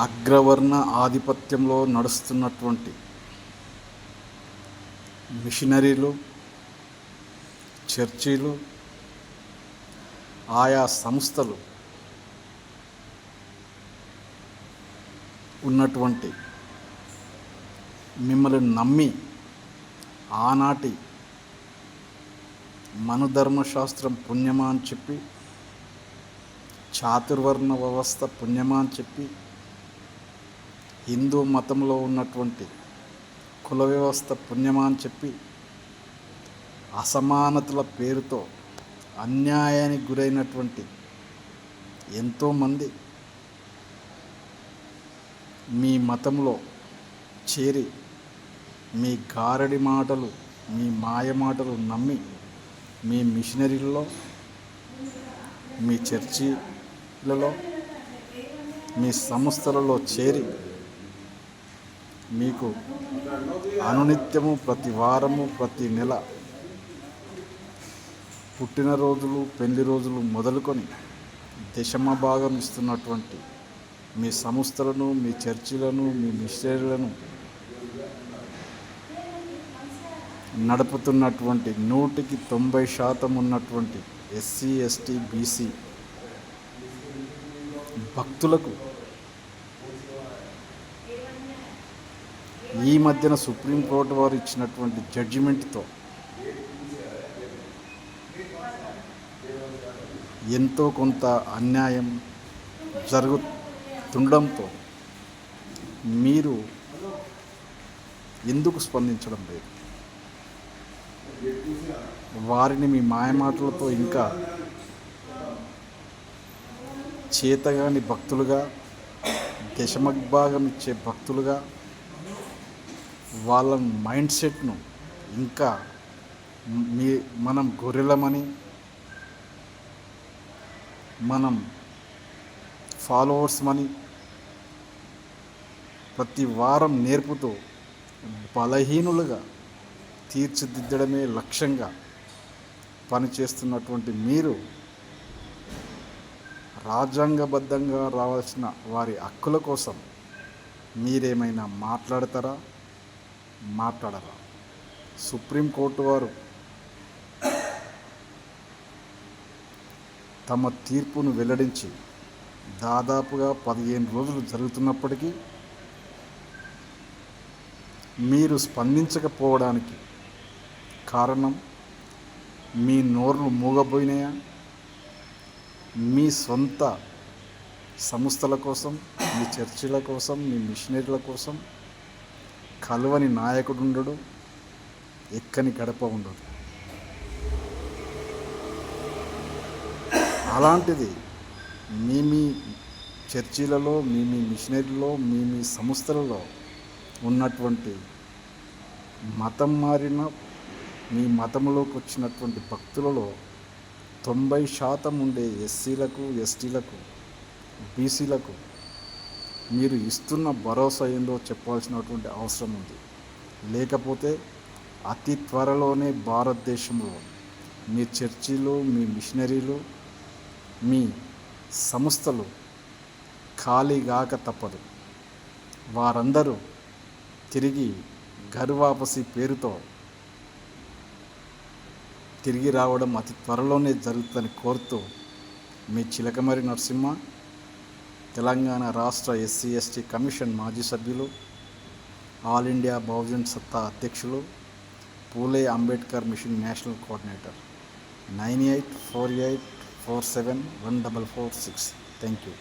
అగ్రవర్ణ ఆధిపత్యంలో నడుస్తున్నటువంటి మిషనరీలు, చర్చీలు, ఆయా సంస్థలు ఉన్నటువంటి మిమ్మల్ని నమ్మి ఆనాటి మనుధర్మశాస్త్రం పుణ్యమా అని చెప్పి, చాతుర్వర్ణ వ్యవస్థ పుణ్యమా అని చెప్పి, హిందూ మతంలో ఉన్నటువంటి కుల వ్యవస్థ పుణ్యమా అని చెప్పి, అసమానతల పేరుతో అన్యాయానికి గురైనటువంటి ఎంతోమంది మీ మతంలో చేరి మీ గారడి మాటలు, మీ మాయ మాటలు నమ్మి మీ మిషనరీలలో, మీ చర్చిలలో, మీ సంస్థలలో చేరి మీకు అనునిత్యము, ప్రతి వారము, ప్రతి నెల పుట్టినరోజులు, పెళ్లి రోజులు మొదలుకొని దశమ భాగం ఇస్తున్నటువంటి మీ సంస్థలను, మీ చర్చిలను, మీ మిషనరీలను నడుపుతున్నటువంటి 100% ఉన్నటువంటి ఎస్సీ, ఎస్టీ, బీసీ భక్తులకు ఈ మధ్యన సుప్రీంకోర్టు వారు ఇచ్చినటువంటి జడ్జిమెంట్తో ఎంతో కొంత అన్యాయం జరుగుతుండడంతో మీరు ఎందుకు స్పందించడం లేదు? వారిని మీ మాయమాటలతో ఇంకా చేతగాని భక్తులుగా, దశమభాగం ఇచ్చే భక్తులుగా వాళ్ళ మైండ్ సెట్ను ఇంకా మనం గొర్రెలమని, మనం ఫాలోవర్స్ మని ప్రతి వారం నేర్పుతూ బలహీనులుగా తీర్చిదిద్దడమే లక్ష్యంగా పనిచేస్తున్నటువంటి మీరు రాజ్యాంగబద్ధంగా రావాల్సిన వారి హక్కుల కోసం మీరేమైనా మాట్లాడతారా, మాట్లాడరా? సుప్రీంకోర్టు వారు తమ తీర్పును వెల్లడించి దాదాపుగా 15 రోజులు జరుగుతున్నప్పటికీ మీరు స్పందించకపోవడానికి కారణం మీ నోర్లు మూగబోయినాయా? మీ సొంత సంస్థల కోసం, మీ చర్చిల కోసం, మీ మిషనరీల కోసం కలవని నాయకుడు ఉండడు, ఎక్కని గడప ఉండదు. అలాంటిది మీ చర్చిలలో, మీ మిషనరీలో, మీ సంస్థలలో ఉన్నటువంటి మతం మారిన, మీ మతంలోకి వచ్చినటువంటి భక్తులలో 90% ఉండే ఎస్సీలకు, ఎస్టీలకు, బీసీలకు మీరు ఇస్తున్న భరోసా ఏందో చెప్పాల్సినటువంటి అవసరం ఉంది. లేకపోతే అతి త్వరలోనే భారతదేశంలో మీ చర్చిలు, మీ మిషనరీలు, మీ సంస్థలు ఖాళీగాక తప్పదు. వారందరూ తిరిగి ఘర్వాపసి పేరుతో తిరిగి రావడం అతి త్వరలోనే జరుగుతుందని కోరుతూ మీ చిలకమరి నరసింహ, తెలంగాణ రాష్ట్ర ఎస్సీ ఎస్టీ కమిషన్ మాజీ సభ్యులు, ఆల్ ఇండియా బహుజన్ సత్తా అధ్యక్షులు, Phule Ambedkar mission national coordinator. 9848471446. Thank you.